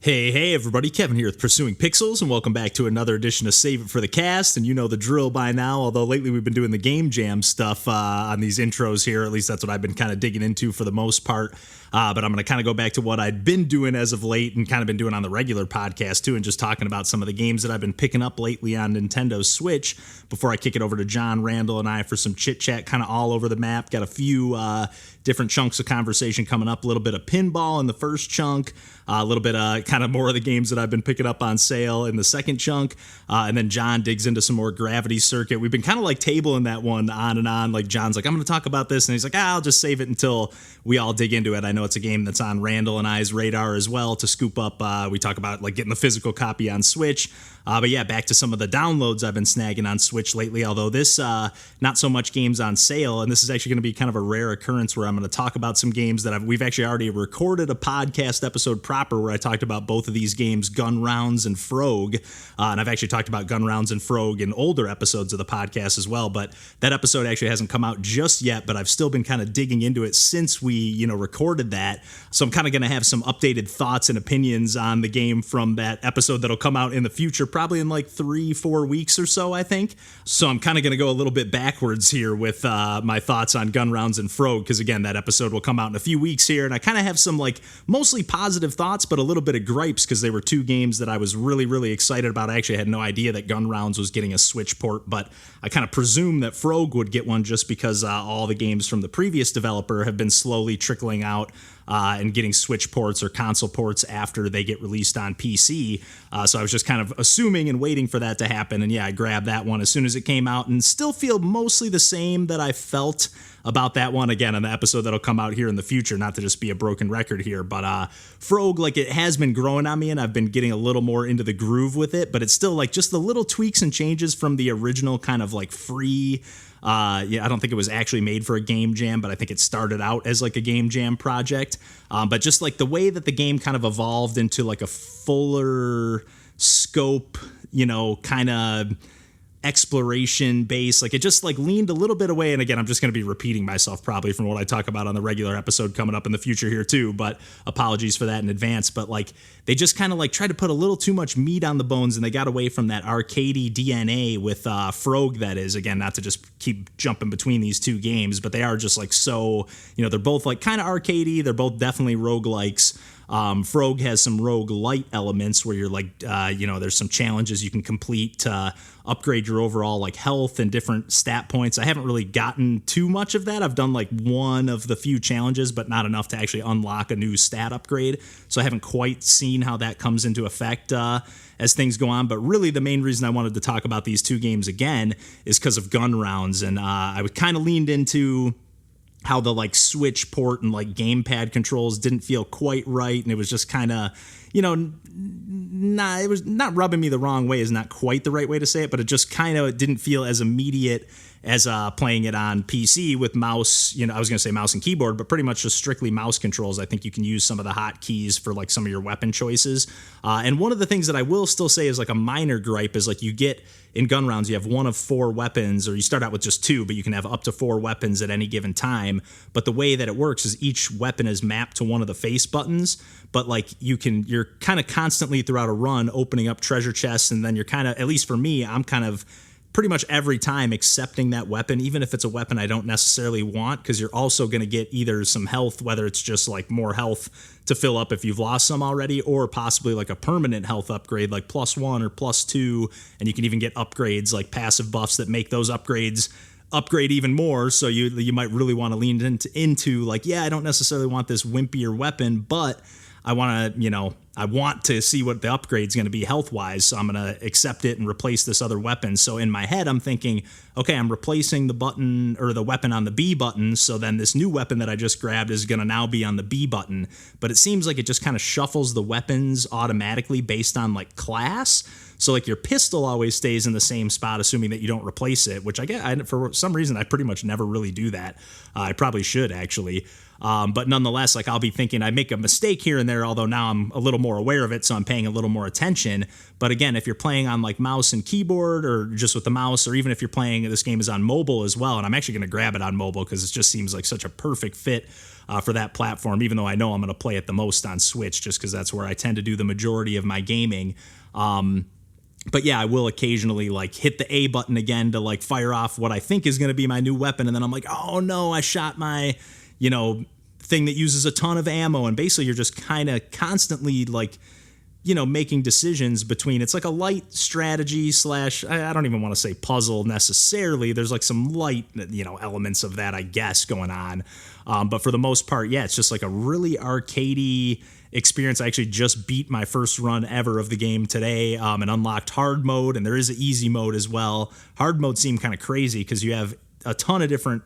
Hey everybody, Kevin here with Pursuing Pixels, and welcome back to another edition of Save It for the Cast. And you know the drill by now, although lately we've been doing the game jam stuff on these intros here. At least that's what I've been kind of digging into for the most part. But I'm going to kind of go back to what I'd been doing as of late and kind of been doing on the regular podcast too, and just talking about some of the games that I've been picking up lately on Nintendo Switch before I kick it over to John, Randall, and I for some chit-chat kind of all over the map. Got a few different chunks of conversation coming up, a little bit of pinball in the first chunk, a little bit kind of more of the games that I've been picking up on sale in the second chunk, and then John digs into some more Gravity Circuit. We've been kind of like tabling that one on and on. Like John's like, I'm going to talk about this, and he's like, I'll just save it until we all dig into it. I know it's a game that's on Randall and I's radar as well to scoop up. We talk about like getting the physical copy on Switch. But yeah, back to some of the downloads I've been snagging on Switch lately, although this, not so much games on sale, and this is actually going to be kind of a rare occurrence where I'm going to talk about some games that we've actually already recorded a podcast episode proper where I talked about both of these games, Gun Rounds and FROGUE, and I've actually talked about Gun Rounds and FROGUE in older episodes of the podcast as well, but that episode actually hasn't come out just yet, but I've still been kind of digging into it since we, recorded that, so I'm kind of going to have some updated thoughts and opinions on the game from that episode that'll come out in the future, probably in like 3-4 weeks or so, I think. So I'm kind of going to go a little bit backwards here with my thoughts on Gun Rounds and FROGUE, because again, that episode will come out in a few weeks here, and I kind of have some like mostly positive thoughts, but a little bit of gripes because they were two games that I was really, really excited about. I actually had no idea that Gun Rounds was getting a Switch port, but I kind of presumed that FROGUE would get one just because all the games from the previous developer have been slowly trickling out and getting Switch ports or console ports after they get released on PC. So I was just kind of assuming and waiting for that to happen. And yeah, I grabbed that one as soon as it came out and still feel mostly the same that I felt about that one, again, on the episode that'll come out here in the future, not to just be a broken record here. But FROGUE, like, it has been growing on me and I've been getting a little more into the groove with it, but it's still like just the little tweaks and changes from the original kind of like free. I don't think it was actually made for a game jam, but I think it started out as like a game jam project. But just like the way that the game kind of evolved into like a fuller scope, kind of exploration base, like it just like leaned a little bit away. And again, I'm just going to be repeating myself probably from what I talk about on the regular episode coming up in the future here too, but apologies for that in advance. But like they just kind of like tried to put a little too much meat on the bones and they got away from that arcadey DNA with FROGUE, that is, again, not to just keep jumping between these two games, but they are just like so, they're both like kind of arcadey, they're both definitely roguelikes. FROGUE has some roguelite elements where you're like, there's some challenges you can complete to upgrade your overall like health and different stat points. I haven't really gotten too much of that. I've done like one of the few challenges, but not enough to actually unlock a new stat upgrade. So I haven't quite seen how that comes into effect as things go on. But really the main reason I wanted to talk about these two games again is because of Gun Rounds. And I kind of leaned into how the like Switch port and like gamepad controls didn't feel quite right, and it was just kind of, it was not rubbing me the wrong way is not quite the right way to say it, but it just kind of didn't feel as immediate as playing it on PC with mouse, I was going to say mouse and keyboard, but pretty much just strictly mouse controls. I think you can use some of the hotkeys for like some of your weapon choices. And one of the things that I will still say is like a minor gripe is like you get in Gun Rounds, you have one of 4 weapons, or you start out with just 2, but you can have up to 4 weapons at any given time. But the way that it works is each weapon is mapped to one of the face buttons, but like you're kind of constantly throughout a run opening up treasure chests, and then you're kind of, at least for me, I'm kind of pretty much every time accepting that weapon, even if it's a weapon I don't necessarily want, because you're also going to get either some health, whether it's just like more health to fill up if you've lost some already, or possibly like a permanent health upgrade like +1 or +2, and you can even get upgrades like passive buffs that make those upgrades upgrade even more. So you might really want to lean into like, yeah, I don't necessarily want this wimpier weapon, but I want to see what the upgrade's going to be health-wise, so I'm going to accept it and replace this other weapon. So in my head, I'm thinking, okay, I'm replacing the button or the weapon on the B button, so then this new weapon that I just grabbed is going to now be on the B button. But it seems like it just kind of shuffles the weapons automatically based on like class. So like your pistol always stays in the same spot, assuming that you don't replace it, which for some reason I pretty much never really do that. I probably should actually. But nonetheless, like I'll be thinking I make a mistake here and there, although now I'm a little more aware of it, so I'm paying a little more attention. But again, if you're playing on like mouse and keyboard or just with the mouse, or even if you're playing, this game is on mobile as well, and I'm actually going to grab it on mobile because it just seems like such a perfect fit for that platform, even though I know I'm going to play it the most on Switch just because that's where I tend to do the majority of my gaming. But yeah, I will occasionally like hit the A button again to like fire off what I think is going to be my new weapon. And then I'm like, oh no, I shot my, thing that uses a ton of ammo. And basically you're just kind of constantly like, making decisions between, it's like a light strategy slash, I don't even want to say puzzle necessarily. There's like some light, elements of that, I guess, going on. But for the most part, yeah, it's just like a really arcadey experience. I actually just beat my first run ever of the game today and unlocked hard mode, and there is an easy mode as well. Hard mode seemed kind of crazy because you have a ton of different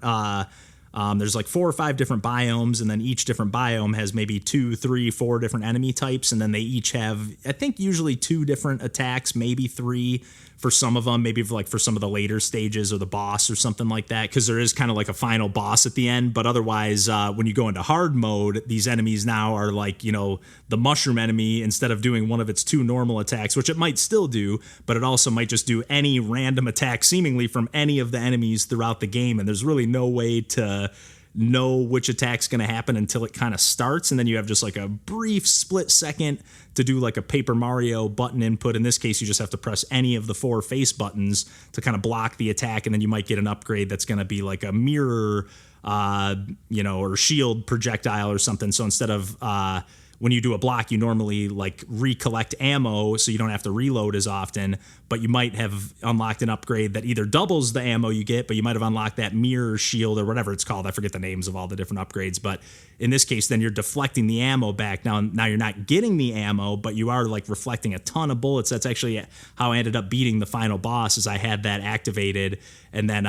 there's like 4 or 5 different biomes, and then each different biome has maybe 2, 3, 4 different enemy types, and then they each have, I think, usually 2 different attacks, maybe 3 for some of them, maybe for some of the later stages or the boss or something like that, because there is kind of like a final boss at the end. But otherwise, when you go into hard mode, these enemies now are like, the mushroom enemy, instead of doing one of its 2 normal attacks, which it might still do, but it also might just do any random attack seemingly from any of the enemies throughout the game. And there's really no way to know which attack's going to happen until it kind of starts, and then you have just like a brief split second to do like a Paper Mario button input. In this case, you just have to press any of the 4 face buttons to kind of block the attack, and then you might get an upgrade that's going to be like a mirror or shield projectile or something. So instead of when you do a block, you normally like recollect ammo so you don't have to reload as often, but you might have unlocked an upgrade that either doubles the ammo you get, but you might have unlocked that mirror shield or whatever it's called. I forget the names of all the different upgrades, but in this case, then you're deflecting the ammo back. Now you're not getting the ammo, but you are like reflecting a ton of bullets. That's actually how I ended up beating the final boss, is I had that activated, and then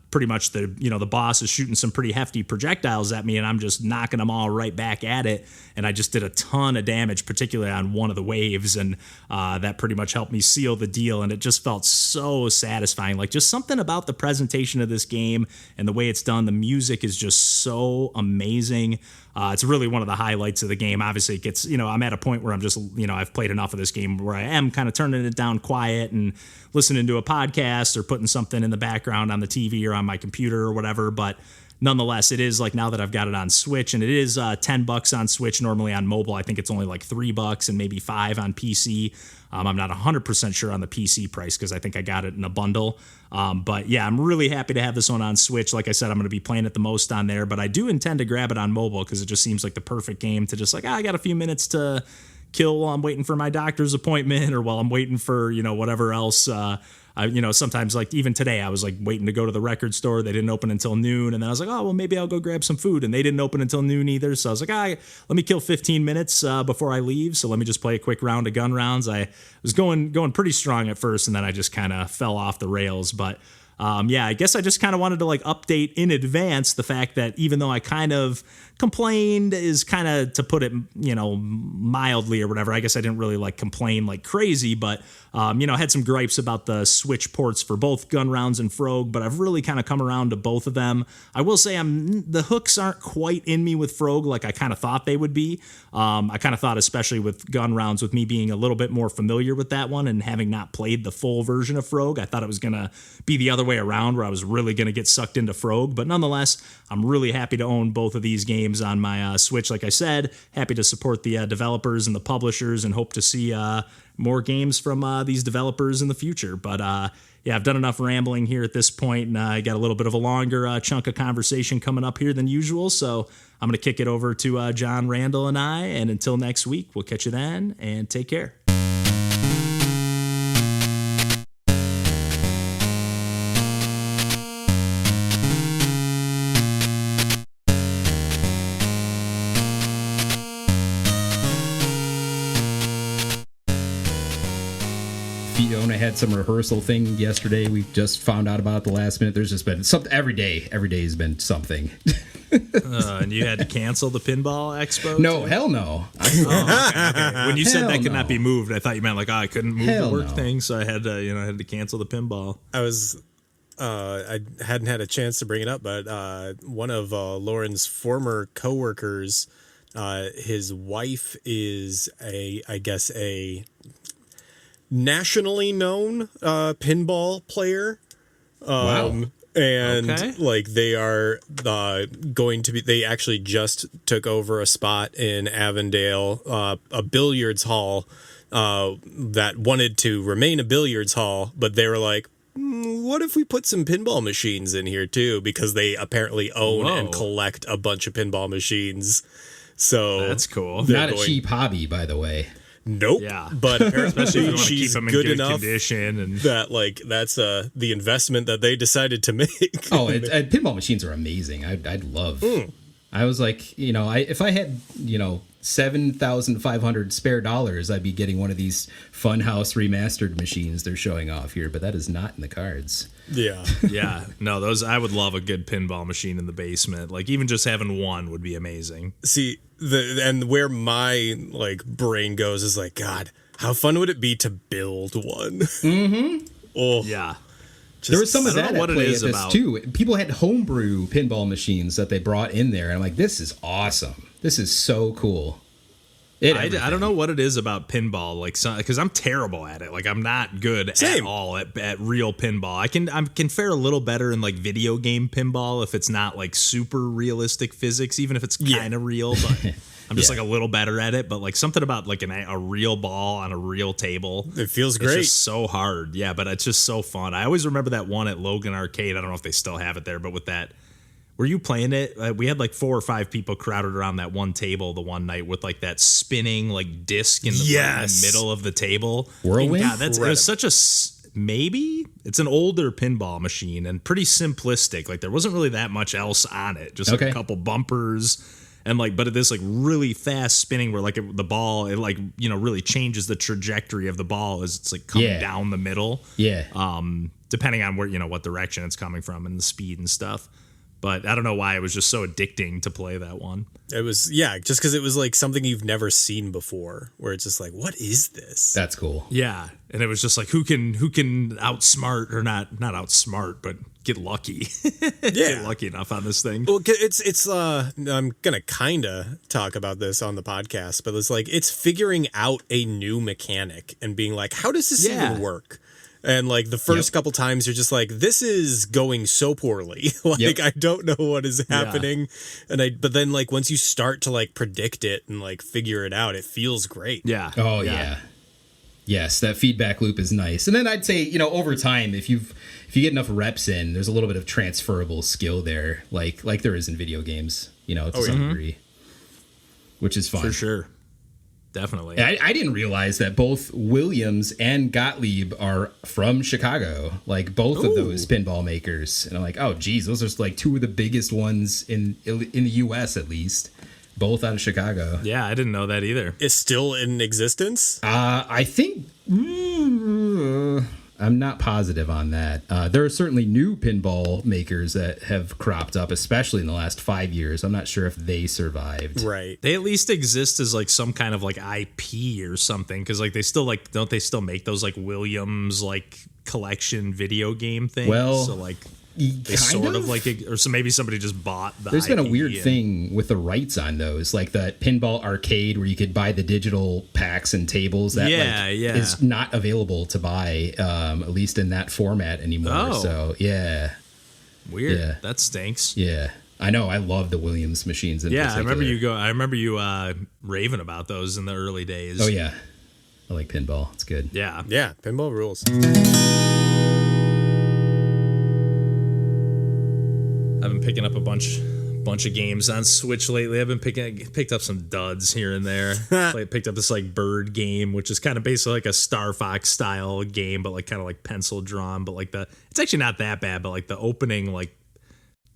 pretty much the boss is shooting some pretty hefty projectiles at me, and I'm just knocking them all right back at it, and I just did a ton of damage, particularly on one of the waves, and that pretty much helped me seal the deal, and it just felt so satisfying. Like, just something about the presentation of this game and the way it's done. The music is just so amazing. It's really one of the highlights of the game. Obviously, it gets, I'm at a point where I'm just, I've played enough of this game where I am kind of turning it down quiet and listening to a podcast or putting something in the background on the TV or on my computer or whatever. But nonetheless, it is like, now that I've got it on Switch, and it is $10 on Switch. Normally on mobile, I think it's only like $3 and maybe $5 on PC. I'm not 100% sure on the PC price because I think I got it in a bundle. But yeah, I'm really happy to have this one on Switch. Like I said, I'm going to be playing it the most on there, but I do intend to grab it on mobile because it just seems like the perfect game to just like, I got a few minutes to kill while I'm waiting for my doctor's appointment, or while I'm waiting for, whatever else. Sometimes, like even today, I was like waiting to go to the record store. They didn't open until noon. And then I was like, oh, well, maybe I'll go grab some food. And they didn't open until noon either. So I was like, let me kill 15 minutes before I leave. So let me just play a quick round of gun rounds. I was going pretty strong at first, and then I just kind of fell off the rails. But I guess I just kind of wanted to like update in advance the fact that even though I kind of complained, is kind of, to put it, mildly or whatever. I guess I didn't really like complain like crazy, but I had some gripes about the Switch ports for both Gun Rounds and Frogue, but I've really kind of come around to both of them. I will say the hooks aren't quite in me with Frogue like I kind of thought they would be. I kind of thought, especially with Gun Rounds, with me being a little bit more familiar with that one and having not played the full version of Frogue, I thought it was going to be the other way around, where I was really going to get sucked into Frogue. But nonetheless, I'm really happy to own both of these games on my Switch. Like I said, happy to support the developers and the publishers, and hope to see more games from these developers in the future. But I've done enough rambling here at this point, and I got a little bit of a longer chunk of conversation coming up here than usual. So I'm going to kick it over to John, Randall, and I. And until next week, we'll catch you then, and take care. Fiona had some rehearsal thing yesterday. We just found out about it at the last minute. There's just been something every day. Every day has been something. And you had to cancel the Pinball Expo? No, hell no. Okay. When you said that could not be moved, I thought you meant like, I couldn't move Hell the work no. thing, so I had to, I had to cancel the Pinball. I was I hadn't had a chance to bring it up, but one of Lauren's former coworkers, his wife is I guess a nationally known pinball player. Wow. And Okay. like they are going to be, they actually just took over a spot in Avondale, a billiards hall that wanted to remain a billiards hall, but they were like, what if we put some pinball machines in here too? Because they apparently own and collect a bunch of pinball machines. So That's cool. Not a cheap hobby, by the way. Nope. Yeah. But Especially if apparently you want to keep she's them in good good enough condition. And that like that's the investment that they decided to make. Oh, pinball machines are amazing. I'd love. I was like, if I had, $7,500 spare dollars, I'd be getting one of these Funhouse remastered machines they're showing off here, but that is not in the cards. Yeah. yeah, no, those I would love a good pinball machine in the basement. Like even just having one would be amazing. See, and where my like brain goes is like, God, how fun would it be to build one? Mm-hmm. Oh, Yeah. There was some of I don't that know what at it play is at this about- too. People had homebrew pinball machines that they brought in there, and I'm like, this is awesome. This is so cool. I don't know what it is about pinball, like, because I'm terrible at it. Like, I'm not good Same. at all at real pinball. I can fare a little better in like video game pinball if it's not like super realistic physics, even if it's kind of real. But I'm just like a little better at it. But like something about like a real ball on a real table, it feels it's great. just so hard. Yeah, but it's just so fun. I always remember that one at Logan Arcade. I don't know if they still have it there, but with that. Were you playing it? We had like 4 or 5 people crowded around that one table the one night with like that spinning like disc in the middle of the table. Whirlwind? God, it was such a maybe it's an older pinball machine and pretty simplistic. Like there wasn't really that much else on it. Just like a couple bumpers and like, but this like really fast spinning where like the ball it like really changes the trajectory of the ball as it's like coming down the middle. Yeah. Depending on where what direction it's coming from and the speed and stuff. But I don't know why it was just so addicting to play that one. It was, just because it was like something you've never seen before, where it's just like, what is this? That's cool. Yeah, and it was just like who can outsmart or not outsmart, but get lucky. Get lucky enough on this thing. Well, it's I'm gonna kind of talk about this on the podcast, but it's like it's figuring out a new mechanic and being like, how does this even work? And like the first couple times you're just like, this is going so poorly. Like I don't know what is happening. But then like once you start to like predict it and like figure it out, it feels great. Yeah. Oh yeah. Yes, that feedback loop is nice. And then I'd say, over time, if you get enough reps in, there's a little bit of transferable skill there, like there is in video games, to some degree. Which is fun. For sure. Definitely. I didn't realize that both Williams and Gottlieb are from Chicago, like both of those pinball makers. And I'm like, oh, geez, those are like 2 of the biggest ones in the U.S. at least, both out of Chicago. Yeah, I didn't know that either. It's still in existence? I think I'm not positive on that. There are certainly new pinball makers that have cropped up, especially in the last 5 years. I'm not sure if they survived. Right. They at least exist as like some kind of like IP or something, because like they still like don't they still make those like Williams like collection video game things? Well, so like they sort of like or so maybe somebody just bought the There's been a IP weird thing with the rights on those, like that Pinball Arcade where you could buy the digital packs and tables that is not available to buy, at least in that format anymore. Oh. So weird. Yeah. That stinks. Yeah. I know. I love the Williams machines in particular. I remember you raving about those in the early days. Oh yeah. I like pinball. It's good. Yeah. Yeah, pinball rules. I've been picking up a bunch of games on Switch lately. I've been picked up some duds here and there. Picked up this like bird game, which is kind of basically like a Star Fox style game, but like kind of like pencil drawn. But like it's actually not that bad. But like the opening like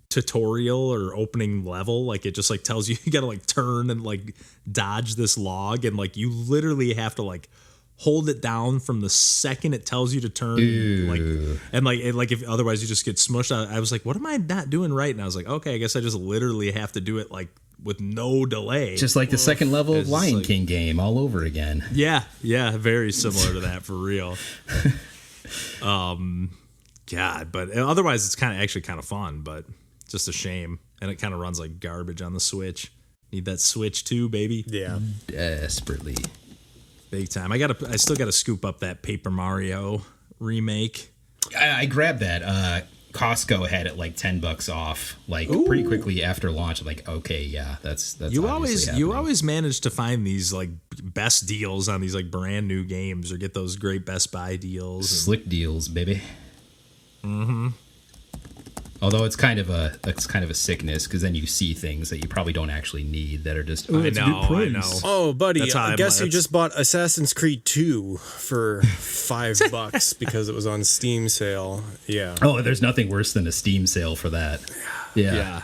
tutorial or opening level, like it just like tells you gotta like turn and like dodge this log, and like you literally have to like hold it down from the second it tells you to turn. Like if otherwise you just get smushed. I was like, what am I not doing right? And I was like, okay, I guess I just literally have to do it like with no delay. Just like the second level of It's Lion like- King game all over again. Yeah, very similar to that for real. God, but otherwise it's actually kind of fun, but just a shame. And it kind of runs like garbage on the Switch. Need that Switch too, baby. Yeah. Desperately. Big time. I still gotta scoop up that Paper Mario remake. I grabbed that. Costco had it like $10 off, like pretty quickly after launch. I'm like, okay, yeah, that's you always manage to find these like best deals on these like brand new games, or get those great Best Buy deals, slick deals, baby. Mm-hmm. Although it's kind of a sickness, because then you see things that you probably don't actually need that are just I know. Oh, buddy, I guess you just bought Assassin's Creed 2 for $5 because it was on Steam sale. Yeah. Oh, there's nothing worse than a Steam sale for that. Yeah.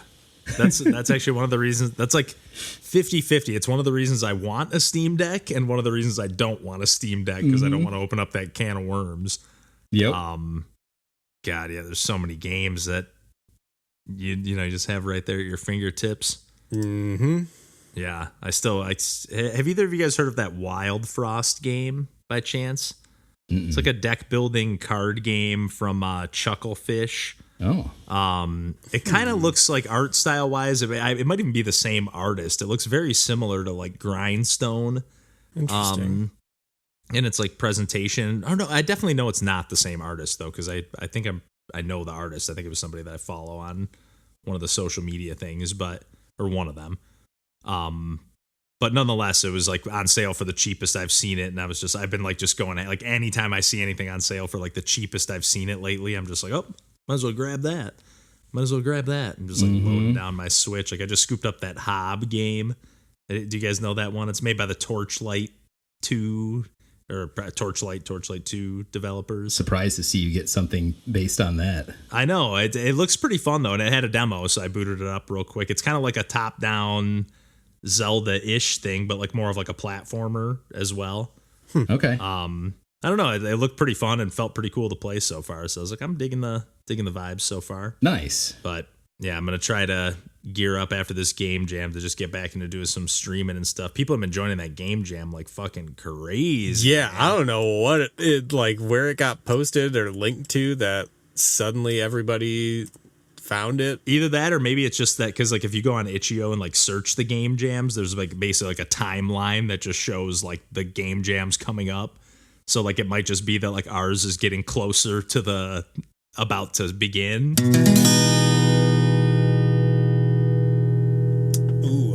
That's actually one of the reasons. That's like 50-50. It's one of the reasons I want a Steam Deck, and one of the reasons I don't want a Steam Deck, because I don't want to open up that can of worms. Yep. God, yeah, there's so many games that you just have right there at your fingertips. Mm-hmm. Yeah, have either of you guys heard of that Wildfrost game by chance? Mm-mm. It's like a deck building card game from Chucklefish. Oh. It kind of looks like art style wise, it might even be the same artist. It looks very similar to like Grindstone. Interesting. And it's like presentation. Oh no, I definitely know it's not the same artist though, because I think I know the artist. I think it was somebody that I follow on one of the social media things, or one of them. But nonetheless, it was like on sale for the cheapest I've seen it, and I've been like just going like anytime I see anything on sale for like the cheapest I've seen it lately, I'm just like, oh, might as well grab that. I'm just like loading down my Switch. Like I just scooped up that Hob game. Do you guys know that one? It's made by the Torchlight 2 or Torchlight 2 developers. Surprised to see you get something based on that. I know. It looks pretty fun, though, and it had a demo, so I booted it up real quick. It's kind of like a top-down Zelda-ish thing, but like more of like a platformer as well. Okay. I don't know. It looked pretty fun and felt pretty cool to play so far, so I was like, I'm digging the vibes so far. Nice. But yeah, I'm going to try to gear up after this game jam to just get back into doing some streaming and stuff. People have been joining that game jam like fucking crazy. Yeah, man. I don't know what it like where it got posted or linked to that suddenly everybody found it. Either that, or maybe it's just that because like if you go on Itch.io and like search the game jams, there's like basically like a timeline that just shows like the game jams coming up. So like it might just be that like ours is getting closer to the about to begin.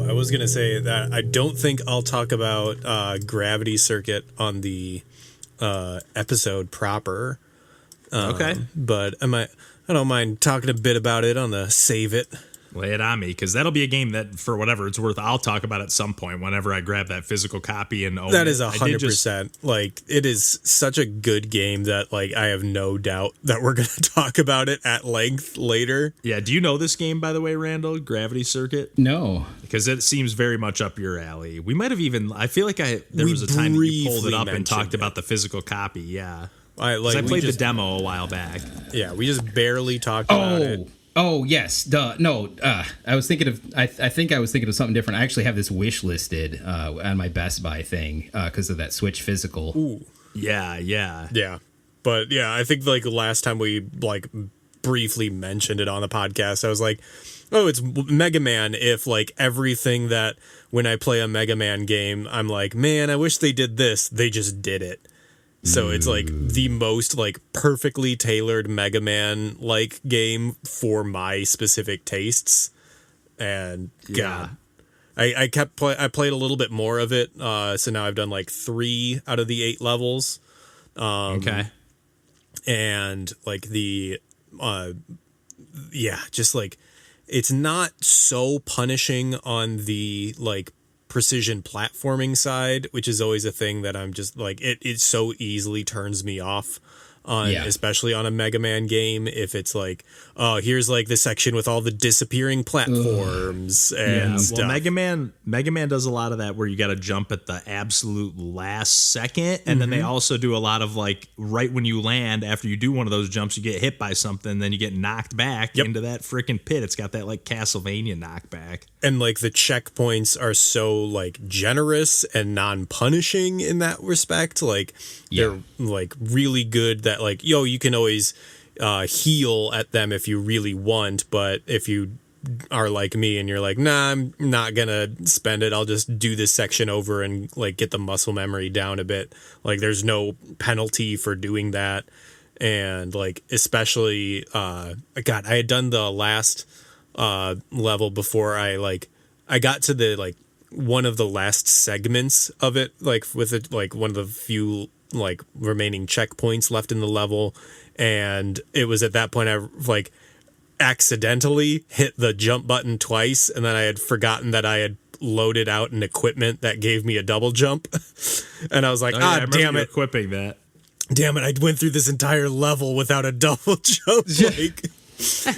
I was going to say that I don't think I'll talk about Gravity Circuit on the episode proper. Okay. But I don't mind talking a bit about it on the Save It. Lay it on me, because that'll be a game that, for whatever it's worth, I'll talk about at some point whenever I grab that physical copy and own that it. Is 100%. Like, it is such a good game that, like, I have no doubt that we're going to talk about it at length later. Yeah, do you know this game, by the way, Randall? Gravity Circuit? No. Because it seems very much up your alley. We might have even, I feel like there was a time that you pulled it up and talked about the physical copy, yeah. I played the demo a while back. Yeah, we just barely talked about it. Oh yes, duh. No, I was thinking of. I think I was thinking of something different. I actually have this wish listed on my Best Buy thing because of that Switch physical. Ooh, yeah. But yeah, I think like the last time we like briefly mentioned it on the podcast, I was like, oh, it's Mega Man. If like everything that when I play a Mega Man game, I'm like, man, I wish they did this. They just did it. So it's like the most like perfectly tailored Mega Man like game for my specific tastes. And God, I played a little bit more of it. So now I've done like 3 out of the 8 levels. Okay. And like just like it's not so punishing on the like precision platforming side, which is always a thing that I'm just like it so easily turns me off on, especially on a Mega Man game, if it's like, oh, here's like the section with all the disappearing platforms and stuff. Well, Mega Man does a lot of that where you got to jump at the absolute last second, and then they also do a lot of like right when you land, after you do one of those jumps, you get hit by something, then you get knocked back into that freaking pit. It's got that like Castlevania knockback. And like the checkpoints are so like generous and non-punishing in that respect. Like they're like really good that like, yo, you can always heal at them if you really want, but if you are like me and you're like, nah, I'm not gonna spend it, I'll just do this section over and like get the muscle memory down a bit. Like there's no penalty for doing that. And like especially I had done the last level before I got to the like one of the last segments of it, like with it, like one of the few like remaining checkpoints left in the level, and it was at that point I like accidentally hit the jump button twice, and then I had forgotten that I had loaded out an equipment that gave me a double jump. And I was like, damn it, equipping that. Damn it, I went through this entire level without a double jump. Like,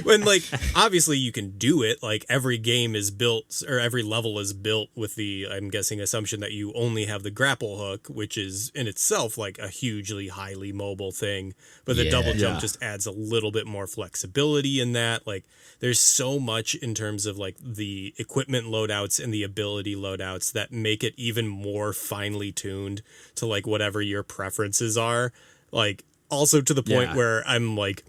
when like obviously you can do it, like every game is built, or every level is built with the, I'm guessing, assumption that you only have the grapple hook, which is in itself like a hugely highly mobile thing, but the double jump just adds a little bit more flexibility in that. Like there's so much in terms of like the equipment loadouts and the ability loadouts that make it even more finely tuned to like whatever your preferences are. Like also to the point where I'm like,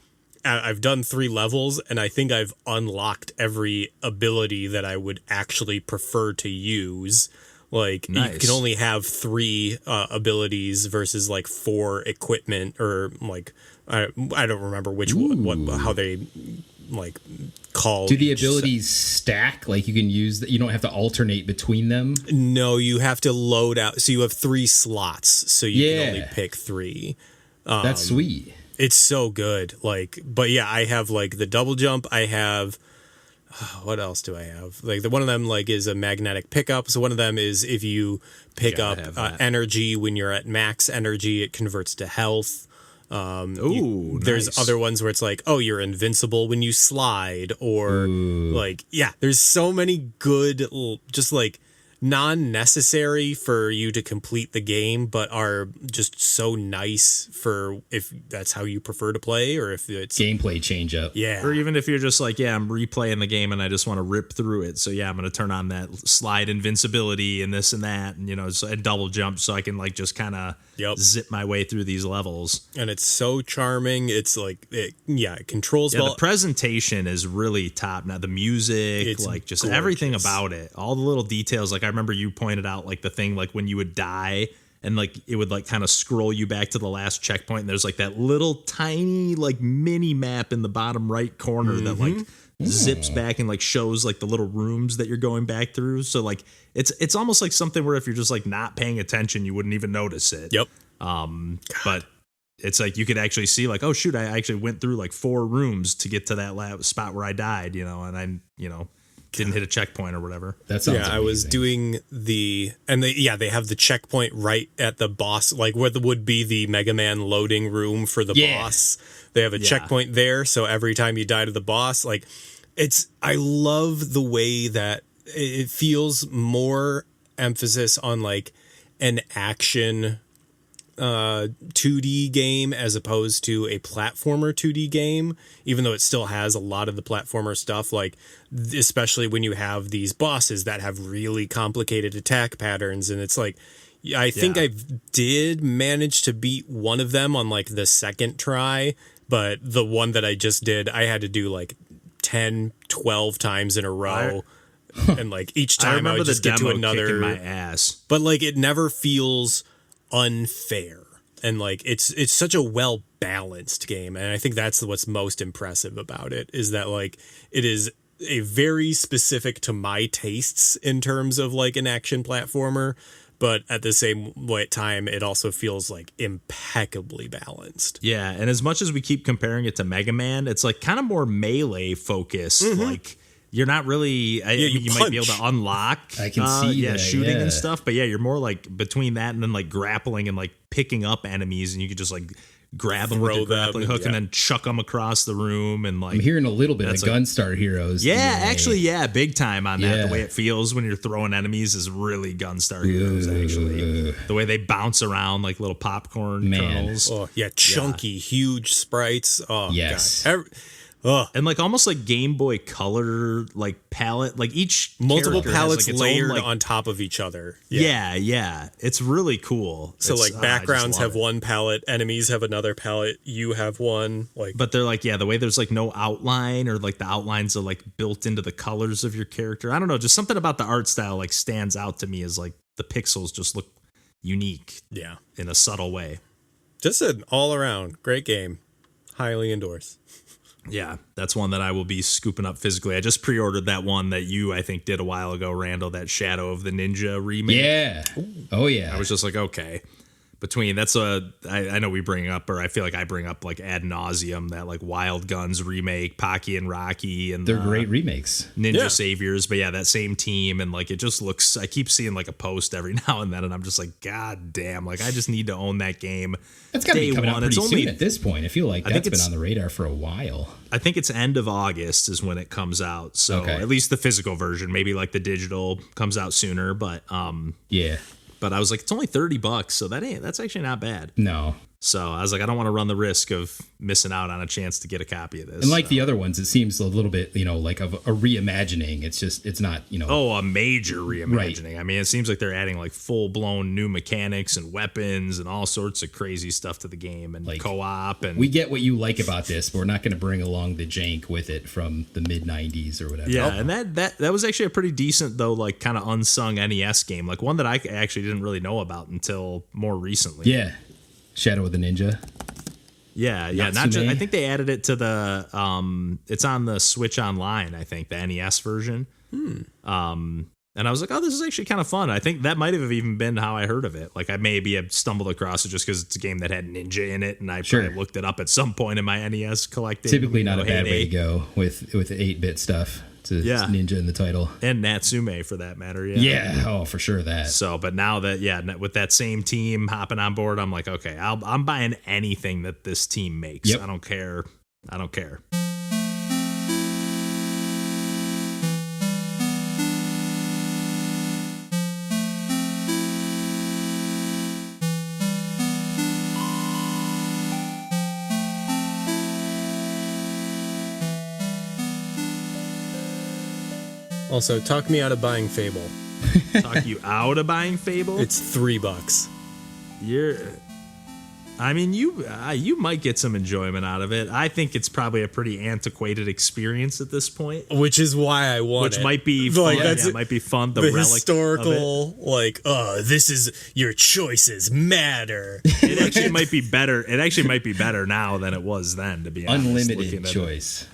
I've done 3 levels and I think I've unlocked every ability that I would actually prefer to use. Like you can only have 3 abilities versus like 4 equipment, or like I don't remember which how they like call. Do the abilities stack? Like you can use that, you don't have to alternate between them? No, you have to load out. So you have 3 slots, so you can only pick 3. That's sweet. It's so good. Like, but yeah, I have like the double jump. I have, what else do I have? Like the one of them like is a magnetic pickup. So one of them is if you pick up energy when you're at max energy, it converts to health. There's other ones where it's like, oh, you're invincible when you slide, or like, yeah, there's so many good, just like non-necessary for you to complete the game, but are just so nice for if that's how you prefer to play, or if it's gameplay change up. Yeah. Or even if you're just like, I'm replaying the game and I just want to rip through it. So I'm going to turn on that slide invincibility and this and that, and and double jump so I can like just kind of zip my way through these levels. And it's so charming. It's like it controls well. The presentation is really top. Now the music, it's like just gorgeous. Everything about it, all the little details. Like I remember you pointed out like the thing like when you would die and like it would like kind of scroll you back to the last checkpoint, and there's like that little tiny like mini map in the bottom right corner that like zips back and like shows like the little rooms that you're going back through. So like it's almost like something where if you're just like not paying attention, you wouldn't even notice it. But it's like you could actually see like, oh shoot, I actually went through like 4 rooms to get to that spot where I died, and I didn't hit a checkpoint or whatever. That sounds amazing. I was doing they have the checkpoint right at the boss, like where would be the Mega Man loading room for the boss. They have a checkpoint there, so every time you die to the boss, like I love the way that it feels more emphasis on like an action 2D game as opposed to a platformer 2D game, even though it still has a lot of the platformer stuff, like especially when you have these bosses that have really complicated attack patterns. And it's like, I think I did manage to beat one of them on like the second try, but the one that I just did, I had to do like 10, 12 times in a row. And like each time I would just get to another, my ass. But like it never feels unfair, and like it's such a well balanced game, and I think that's what's most impressive about it, is that like it is a very specific to my tastes in terms of like an action platformer, but at the same time it also feels like impeccably balanced. And as much as we keep comparing it to Mega Man, it's like kind of more melee focused. Like you're not really you might be able to unlock I can see that, shooting and stuff, but you're more like between that and then like grappling and like picking up enemies, and you could just like grab them with your grappling hook and then chuck them across the room. And like I'm hearing a little bit of Gunstar Heroes. Big time on that. The way it feels when you're throwing enemies is really Gunstar Heroes, actually. The way they bounce around like little popcorn kernels. Chunky, huge sprites. Oh, yes. God. Ugh. And like almost like Game Boy Color like palette, like each Multiple character has, palettes like, its layered own, like, on top of each other. Yeah. It's really cool. So It's, like I backgrounds just love have it. one palette, enemies have another palette, you have one. Like, But they're like, the way there's like no outline, or like the outlines are like built into the colors of your character. I don't know, just something about the art style like stands out to me as like the pixels just look unique yeah, in a subtle way. just an all around great game. Highly endorse. Yeah, that's one that I will be scooping up physically. I just pre-ordered that one that you, I think, did a while ago, Randall, that Shadow of the Ninja remake. Yeah. Oh, yeah. I was just like, okay. I know we bring up, or I feel like I bring up like ad nauseum, that like Wild Guns remake, Pocky and Rocky, and They're great remakes. Ninja Saviors. But yeah, that same team, and like it just looks, I keep seeing like a post every now and then, and I'm just like, God damn, like I just need to own that game. That's got to be coming out pretty It's soon at this point. I feel like I think that's been it's- on the radar for a while. I think it's end of August is when it comes out. So Okay. at least the physical version, maybe like the digital comes out sooner, but Yeah. I was like, it's only $30, so that's actually not bad. No. So I was like, I don't want to run the risk of missing out on a chance to get a copy of this. And like the other ones, it seems a little bit, like of a reimagining. It's not, a major reimagining. Right. I mean, it seems like they're adding like full blown new mechanics and weapons and all sorts of crazy stuff to the game, and like co-op. And we get what you like about this, but we're not going to bring along the jank with it from the mid 90s or whatever. Yeah, and that was actually a pretty decent, though, like kind of unsung NES game, like one that I actually didn't really know about until more recently. Yeah. Shadow of the Ninja. Yeah. Not just, I think they added it to the it's on the Switch Online, I think, the NES version. And I was like, oh, this is actually kind of fun. I think that might have even been how I heard of it. Like I maybe have stumbled across it just because it's a game that had Ninja in it, and I probably looked it up at some point in my NES collecting. Typically not a bad way to go with 8-bit stuff. To Ninja in the title. And Natsume, for that matter. Yeah. Oh, for sure that. So, but now that, with that same team hopping on board, I'm like, okay, I'm buying anything that this team makes. Yep. I don't care. Also, talk me out of buying Fable. Talk you out of buying Fable? It's $3. You might get some enjoyment out of it. I think it's probably a pretty antiquated experience at this point, Which is why I want it. which might be fun. Like, It might be fun. The relic historical, like, this is your choices matter. It actually might be better. It actually might be better now than it was then. To be honest, Unlimited choice.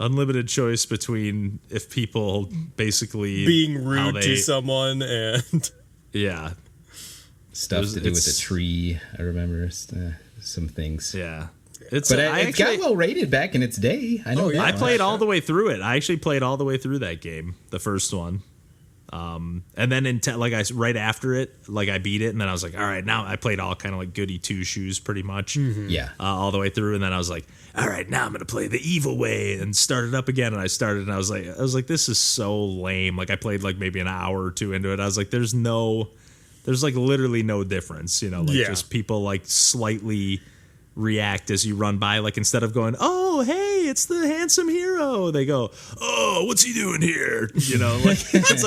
Unlimited choice between if people basically Being rude to someone and stuff to do with the tree. I remember some things. Yeah. It got well rated back in its day. I know. I played all the way through it. I actually played all the way through that game, the first one. And then right after it, like I beat it, and then I was like, all right, now I played all kind of like goody two shoes pretty much. Mm-hmm. Yeah. All the way through, and then I was like, all right, now I'm gonna play the evil way, and start it up again. And I started, and I was like, this is so lame. Like I played like maybe an hour or two into it. I was like, there's like literally no difference, just people like slightly react as you run by. Like instead of going, oh hey, it's the handsome hero, they go, oh, what's he doing here? Like that's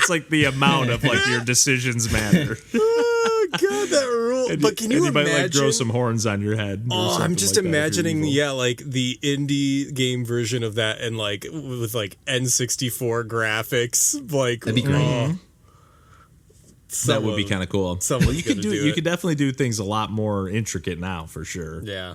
like the amount of like your decisions matter. Oh god, that rule. But can you imagine? Might like grow some horns on your head. Oh, I'm just imagining, like the indie game version of that, and like with like N64 graphics. Like that'd be great. That would be kind of cool. Well, you could definitely do things a lot more intricate now, for sure. Yeah.